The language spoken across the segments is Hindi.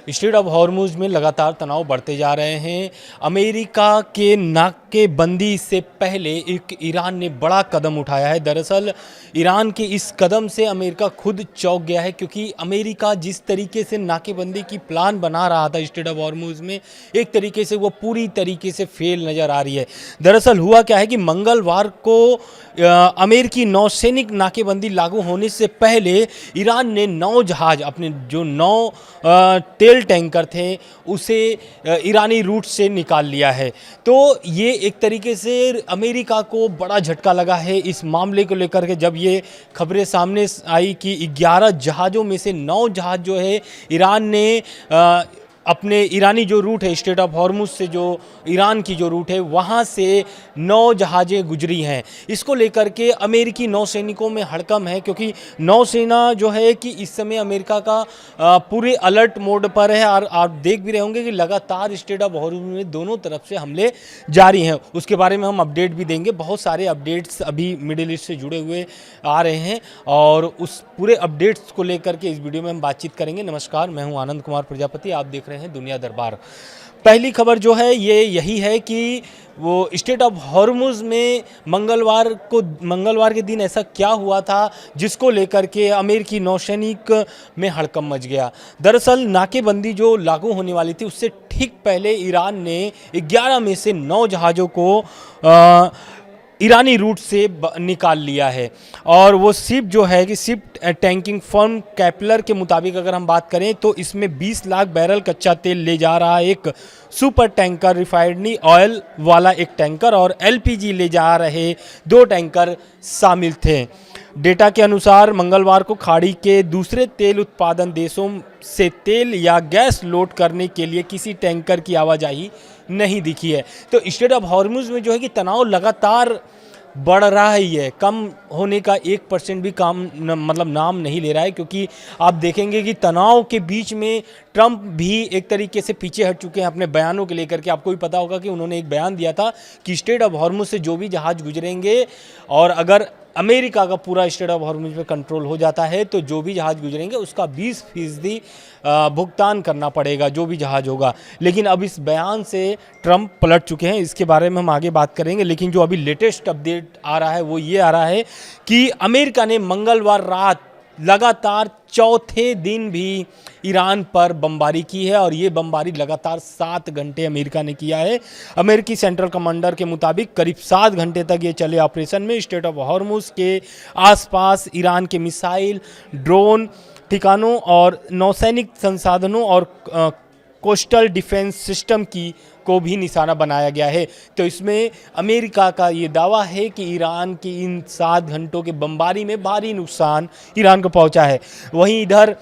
स्ट्रेट ऑफ हॉर्मुज़ में लगातार तनाव बढ़ते जा रहे हैं। अमेरिका के नाकेबंदी से पहले एक ईरान ने बड़ा कदम उठाया है। दरअसल ईरान के इस कदम से अमेरिका खुद चौंक गया है, क्योंकि अमेरिका जिस तरीके से नाकेबंदी की प्लान बना रहा था स्ट्रेट ऑफ हॉर्मुज़ में, एक तरीके से वो पूरी तरीके से फेल नज़र आ रही है। दरअसल हुआ क्या है कि मंगलवार को अमेरिकी नौसैनिक नाकेबंदी लागू होने से पहले ईरान ने 9 जहाज़, अपने जो 9 तेल टैंकर थे, उसे ईरानी रूट से निकाल लिया है। तो ये एक तरीके से अमेरिका को बड़ा झटका लगा है इस मामले को लेकर के, जब ये खबरें सामने आई कि 11 जहाज़ों में से 9 जहाज़ जो है ईरान ने अपने ईरानी जो रूट है स्ट्रेट ऑफ हॉर्मुज़ से, जो ईरान की जो रूट है वहाँ से 9 जहाज़ें गुजरी हैं। इसको लेकर के अमेरिकी नौसैनिकों में हड़कंप है, क्योंकि नौसेना जो है कि इस समय अमेरिका का पूरे अलर्ट मोड पर है। और आप देख भी रहे होंगे कि लगातार स्ट्रेट ऑफ हॉर्मुज़ में दोनों तरफ से हमले जारी हैं। उसके बारे में हम अपडेट भी देंगे। बहुत सारे अपडेट्स अभी मिडिल ईस्ट से जुड़े हुए आ रहे हैं और उस पूरे अपडेट्स को लेकर के इस वीडियो में हम बातचीत करेंगे। नमस्कार, मैं हूं आनंद कुमार प्रजापति, आप देख रहे हैं दुनिया दरबार। पहली खबर जो है ये यही है कि वो स्ट्रेट ऑफ हॉर्मुज़ में मंगलवार के दिन ऐसा क्या हुआ था जिसको लेकर के अमेरिकी नौसैनिक में हड़कंप मच गया। दरअसल नाकेबंदी जो लागू होने वाली थी उससे ठीक पहले ईरान ने 11 में से 9 जहाज़ों को ईरानी रूट से निकाल लिया है। और वो शिप जो है कि शिप टैंकिंग फर्म कैपलर के मुताबिक अगर हम बात करें तो इसमें 20 लाख बैरल कच्चा तेल ले जा रहा एक सुपर टैंकर, रिफाइनरी ऑयल वाला एक टैंकर और एलपीजी ले जा रहे 2 टैंकर शामिल थे। डेटा के अनुसार मंगलवार को खाड़ी के दूसरे तेल उत्पादन देशों से तेल या गैस लोड करने के लिए किसी टैंकर की आवाजाही नहीं दिखी है। तो स्ट्रेट ऑफ हॉर्मुज़ में जो है कि तनाव लगातार बढ़ रहा है, कम होने का 1% भी मतलब नाम नहीं ले रहा है, क्योंकि आप देखेंगे कि तनाव के बीच में ट्रंप भी एक तरीके से पीछे हट चुके हैं अपने बयानों के लेकर के। आपको भी पता होगा कि उन्होंने एक बयान दिया था कि स्ट्रेट ऑफ हॉर्मुज़ से जो भी जहाज़ गुजरेंगे, और अगर अमेरिका का पूरा स्ट्रेट ऑफ हॉर्मुज़ पे कंट्रोल हो जाता है तो जो भी जहाज़ गुजरेंगे उसका 20% भुगतान करना पड़ेगा, जो भी जहाज़ होगा। लेकिन अब इस बयान से ट्रंप पलट चुके हैं, इसके बारे में हम आगे बात करेंगे। लेकिन जो अभी लेटेस्ट अपडेट आ रहा है वो ये आ रहा है कि अमेरिका ने मंगलवार रात लगातार चौथे दिन भी ईरान पर बमबारी की है, और ये बमबारी लगातार 7 घंटे अमेरिका ने किया है। अमेरिकी सेंट्रल कमांडर के मुताबिक करीब 7 घंटे तक ये चले ऑपरेशन में स्ट्रेट ऑफ हॉर्मुज़ के आसपास ईरान के मिसाइल, ड्रोन ठिकानों और नौसैनिक संसाधनों और कोस्टल डिफेंस सिस्टम को भी निशाना बनाया गया है। तो इसमें अमेरिका का ये दावा है कि ईरान की इन 7 घंटों के बमबारी में भारी नुकसान ईरान को पहुंचा है। वहीं इधर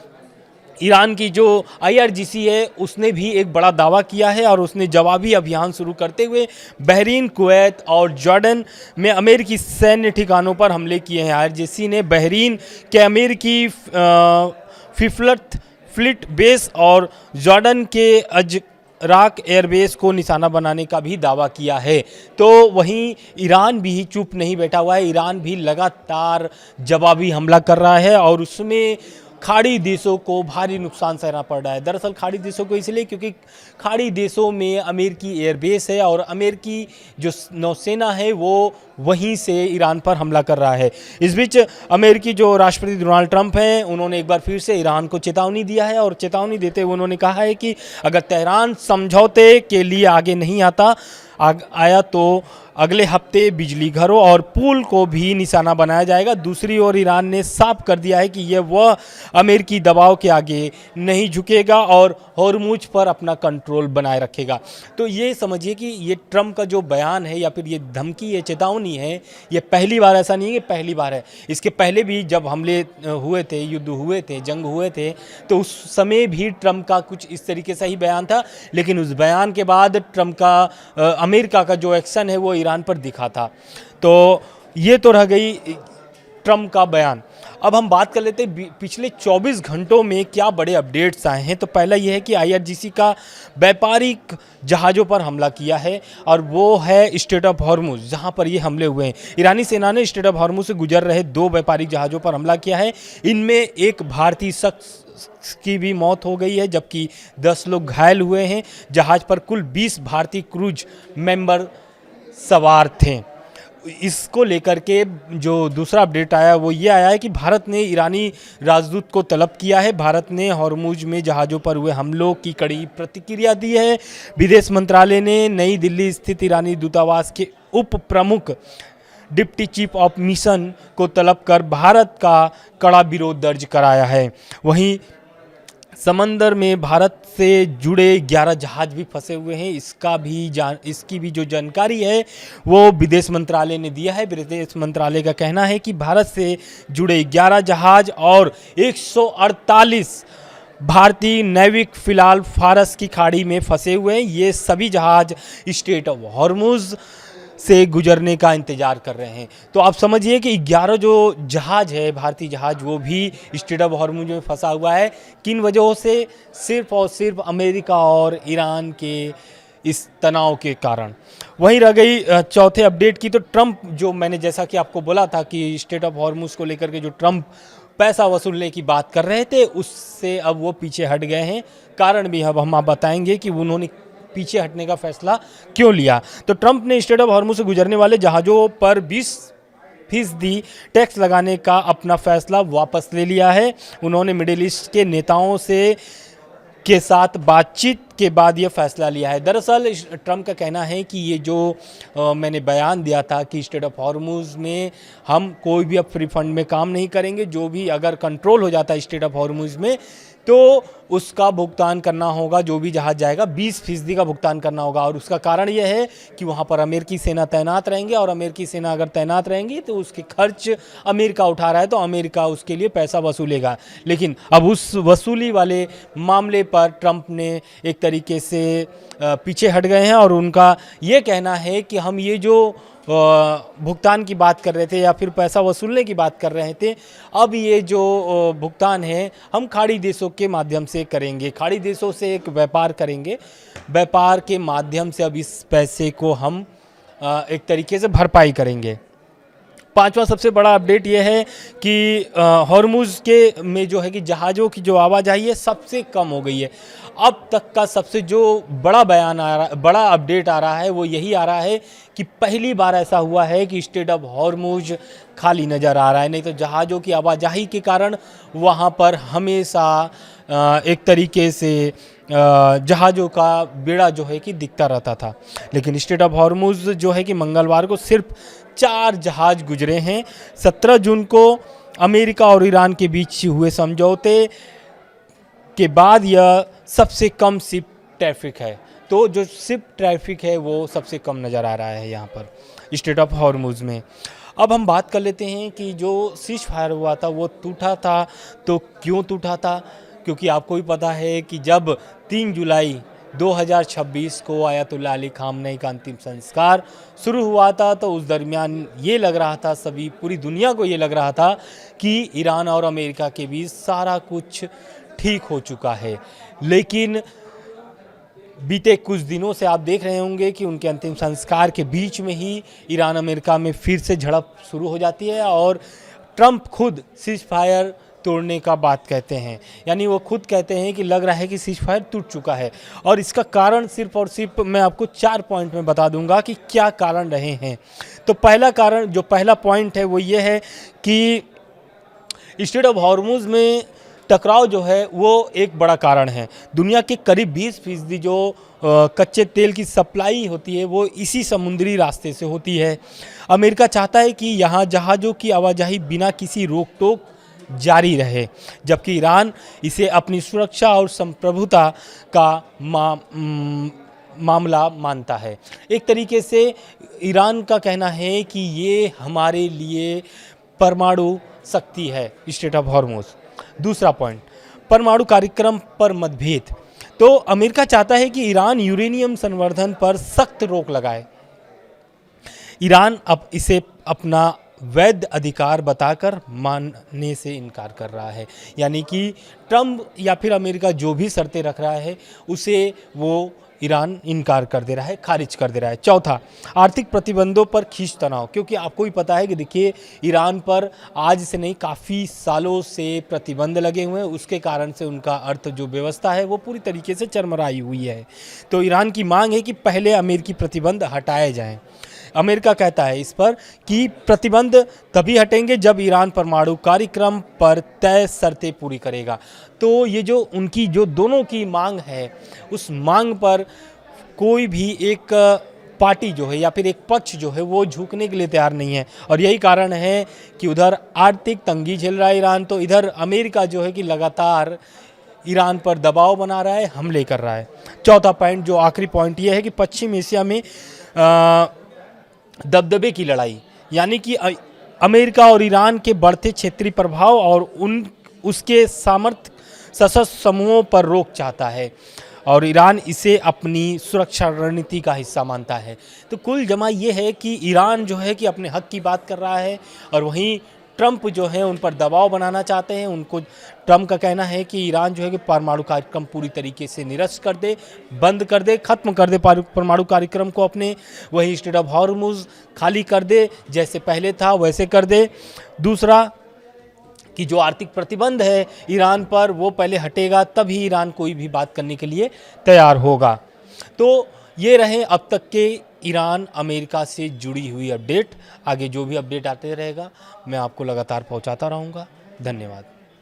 ईरान की जो IRGC है उसने भी एक बड़ा दावा किया है, और उसने जवाबी अभियान शुरू करते हुए बहरीन, कुवैत और जॉर्डन में अमेरिकी सैन्य ठिकानों पर हमले किए हैं। IRGC ने बहरीन के अमेरिकी फिफ्थ फ्लीट बेस और जॉर्डन के अजराक एयरबेस को निशाना बनाने का भी दावा किया है। तो वहीं ईरान भी चुप नहीं बैठा हुआ है। ईरान भी लगातार जवाबी हमला कर रहा है और उसमें खाड़ी देशों को भारी नुकसान सहना पड़ रहा है। दरअसल खाड़ी देशों को इसलिए क्योंकि खाड़ी देशों में अमेरिकी एयरबेस है और अमेरिकी जो नौसेना है वो वहीं से ईरान पर हमला कर रहा है। इस बीच अमेरिकी जो राष्ट्रपति डोनाल्ड ट्रंप हैं उन्होंने एक बार फिर से ईरान को चेतावनी दिया है, और चेतावनी देते हुए उन्होंने कहा है कि अगर तेहरान समझौते के लिए आगे नहीं आया तो अगले हफ्ते बिजली घरों और पुल को भी निशाना बनाया जाएगा। दूसरी ओर ईरान ने साफ कर दिया है कि यह वह अमेरिकी दबाव के आगे नहीं झुकेगा और हॉर्मुज़ पर अपना कंट्रोल बनाए रखेगा। तो ये समझिए कि ये ट्रंप का जो बयान है या फिर ये धमकी, ये चेतावनी है, ये पहली बार ऐसा नहीं है, पहली बार है। इसके पहले भी जब हमले हुए थे, युद्ध हुए थे, जंग हुए थे, तो उस समय भी ट्रंप का कुछ इस तरीके से ही बयान था। लेकिन उस बयान के बाद ट्रंप का अमेरिका का जो एक्शन है वो ईरान पर दिखा था। तो ये तो रह गई ट्रंप का बयान। अब हम बात कर लेते हैं पिछले 24 घंटों में क्या बड़े अपडेट्स आए हैं। तो पहला यह है कि IRGC का व्यापारिक जहाज़ों पर हमला किया है, और वो है स्ट्रेट ऑफ हॉर्मुज़, जहां पर ये हमले हुए हैं। ईरानी सेना ने स्ट्रेट ऑफ हॉर्मुज़ से गुजर रहे 2 व्यापारिक जहाज़ों पर हमला किया है। इनमें एक भारतीय शख्स की भी मौत हो गई है, जबकि 10 लोग घायल हुए हैं। जहाज़ पर कुल 20 भारतीय क्रूज मेंबर सवार थे। इसको लेकर के जो दूसरा अपडेट आया वो ये आया है कि भारत ने ईरानी राजदूत को तलब किया है। भारत ने हॉर्मुज में जहाज़ों पर हुए हमलों की कड़ी प्रतिक्रिया दी है। विदेश मंत्रालय ने नई दिल्ली स्थित ईरानी दूतावास के उप प्रमुख डिप्टी चीफ ऑफ मिशन को तलब कर भारत का कड़ा विरोध दर्ज कराया है। वहीं समंदर में भारत से जुड़े 11 जहाज भी फंसे हुए हैं। इसकी भी जो जानकारी है वो विदेश मंत्रालय ने दिया है। विदेश मंत्रालय का कहना है कि भारत से जुड़े 11 जहाज और 148 भारतीय नैविक फिलहाल फारस की खाड़ी में फंसे हुए हैं। ये सभी जहाज स्ट्रेट ऑफ हॉर्मुज से गुजरने का इंतज़ार कर रहे हैं। तो आप समझिए कि 11 जो जहाज़ है, भारतीय जहाज़, वो भी स्ट्रेट ऑफ हॉर्मुज में फंसा हुआ है। किन वजहों से? सिर्फ और सिर्फ अमेरिका और ईरान के इस तनाव के कारण। वहीं रह गई चौथे अपडेट की, तो ट्रंप, जो मैंने जैसा कि आपको बोला था कि स्ट्रेट ऑफ हॉर्मुज को लेकर के जो ट्रंप पैसा वसूलने की बात कर रहे थे, उससे अब वो पीछे हट गए हैं। कारण भी अब हम आप बताएंगे कि उन्होंने पीछे हटने का फैसला क्यों लिया। तो ट्रंप ने स्ट्रेट ऑफ हॉर्मुज से गुजरने वाले जहाज़ों पर 20% टैक्स लगाने का अपना फैसला वापस ले लिया है। उन्होंने मिडिल ईस्ट के नेताओं के साथ बातचीत के बाद ये फैसला लिया है। दरअसल ट्रंप का कहना है कि ये जो मैंने बयान दिया था कि स्ट्रेट ऑफ हॉर्मुज में हम कोई भी अब फ्री फंड में काम नहीं करेंगे, जो भी अगर कंट्रोल हो जाता है स्ट्रेट ऑफ हॉर्मुज में तो उसका भुगतान करना होगा, जो भी जहाज जाएगा 20% का भुगतान करना होगा। और उसका कारण यह है कि वहाँ पर अमेरिकी सेना तैनात रहेंगे, और अमेरिकी सेना अगर तैनात रहेंगी तो उसके खर्च अमेरिका उठा रहा है, तो अमेरिका उसके लिए पैसा वसूलेगा। लेकिन अब उस वसूली वाले मामले पर ट्रंप ने एक तरीके से पीछे हट गए हैं, और उनका ये कहना है कि हम ये जो भुगतान की बात कर रहे थे या फिर पैसा वसूलने की बात कर रहे थे, अब ये जो भुगतान है हम खाड़ी देशों के माध्यम से करेंगे। खाड़ी देशों से एक व्यापार करेंगे, व्यापार के माध्यम से अब इस पैसे को हम एक तरीके से भरपाई करेंगे। पांचवा सबसे बड़ा अपडेट ये है कि हॉर्मुज के में जो है कि जहाज़ों की जो आवाजाही है सबसे कम हो गई है। अब तक का सबसे जो बड़ा अपडेट आ रहा है वो यही आ रहा है कि पहली बार ऐसा हुआ है कि स्ट्रेट ऑफ हॉर्मुज खाली नज़र आ रहा है। नहीं तो जहाज़ों की आवाजाही के कारण वहाँ पर हमेशा एक तरीके से जहाज़ों का बेड़ा जो है कि दिखता रहता था। लेकिन स्ट्रेट ऑफ हॉर्मुज जो है कि मंगलवार को सिर्फ 4 जहाज गुजरे हैं। 17 जून को अमेरिका और ईरान के बीच हुए समझौते के बाद यह सबसे कम शिप ट्रैफिक है। तो जो शिप ट्रैफिक है वो सबसे कम नज़र आ रहा है यहाँ पर स्ट्रेट ऑफ हॉर्मुज में। अब हम बात कर लेते हैं कि जो सीज फायर हुआ था वो टूटा था, तो क्यों टूटा था? क्योंकि आपको भी पता है कि जब 3 जुलाई 2026 को आयतुल्लाह अली खामनेई का अंतिम संस्कार शुरू हुआ था, तो उस दरमियान ये लग रहा था, पूरी दुनिया को ये लग रहा था कि ईरान और अमेरिका के बीच सारा कुछ ठीक हो चुका है। लेकिन बीते कुछ दिनों से आप देख रहे होंगे कि उनके अंतिम संस्कार के बीच में ही ईरान अमेरिका में फिर से झड़प शुरू हो जाती है, और ट्रंप खुद सीज फायर तोड़ने का बात कहते हैं। यानी वो खुद कहते हैं कि लग रहा है कि सीज फायर टूट चुका है। और इसका कारण सिर्फ और सिर्फ मैं आपको 4 पॉइंट में बता दूंगा कि क्या कारण रहे हैं। तो पहला पॉइंट है वो ये है कि स्ट्रेट ऑफ हॉर्मुज में टकराव जो है वो एक बड़ा कारण है। दुनिया के करीब 20% जो कच्चे तेल की सप्लाई होती है वो इसी समुद्री रास्ते से होती है। अमेरिका चाहता है कि यहाँ जहाज़ों की आवाजाही बिना किसी रोक टोक जारी रहे, जबकि ईरान इसे अपनी सुरक्षा और संप्रभुता का मामला मानता है। एक तरीके से ईरान का कहना है कि ये हमारे लिए परमाणु शक्ति है स्ट्रेट ऑफ हॉर्मुज। दूसरा पॉइंट, परमाणु कार्यक्रम पर मतभेद। तो अमेरिका चाहता है कि ईरान यूरेनियम संवर्धन पर सख्त रोक लगाए। ईरान अब इसे अपना वैध अधिकार बताकर मानने से इनकार कर रहा है। यानी कि ट्रंप या फिर अमेरिका जो भी शर्तें रख रहा है उसे वो ईरान इनकार कर दे रहा है, खारिज कर दे रहा है। चौथा, आर्थिक प्रतिबंधों पर खींच तनाव, क्योंकि आपको भी पता है कि देखिए ईरान पर आज से नहीं काफ़ी सालों से प्रतिबंध लगे हुए हैं, उसके कारण से उनका अर्थ जो व्यवस्था है वो पूरी तरीके से चरमराई हुई है। तो ईरान की मांग है कि पहले अमेरिकी प्रतिबंध हटाए जाएं। अमेरिका कहता है इस पर कि प्रतिबंध तभी हटेंगे जब ईरान परमाणु कार्यक्रम पर तय शर्तें पूरी करेगा। तो ये जो उनकी जो दोनों की मांग है, उस मांग पर कोई भी एक पार्टी जो है या फिर एक पक्ष जो है वो झुकने के लिए तैयार नहीं है। और यही कारण है कि उधर आर्थिक तंगी झेल रहा है ईरान, तो इधर अमेरिका जो है कि लगातार ईरान पर दबाव बना रहा है, हमले कर रहा है। चौथा पॉइंट, जो आखिरी पॉइंट ये है कि पश्चिम एशिया में दबदबे की लड़ाई, यानी कि अमेरिका और ईरान के बढ़ते क्षेत्रीय प्रभाव और उसके सामर्थ्य सशस्त्र समूहों पर रोक चाहता है और ईरान इसे अपनी सुरक्षा रणनीति का हिस्सा मानता है। तो कुल जमा ये है कि ईरान जो है कि अपने हक की बात कर रहा है और वहीं ट्रंप जो है उन पर दबाव बनाना चाहते हैं। उनको ट्रंप का कहना है कि ईरान जो है कि परमाणु कार्यक्रम पूरी तरीके से निरस्त कर दे, बंद कर दे, खत्म कर दे परमाणु कार्यक्रम को अपने, वही स्ट्रेट ऑफ हॉर्मुज खाली कर दे, जैसे पहले था वैसे कर दे। दूसरा कि जो आर्थिक प्रतिबंध है ईरान पर वो पहले हटेगा, तभी ईरान कोई भी बात करने के लिए तैयार होगा। तो ये रहे अब तक के ईरान अमेरिका से जुड़ी हुई अपडेट। आगे जो भी अपडेट आते रहेगा मैं आपको लगातार पहुंचाता रहूँगा। धन्यवाद।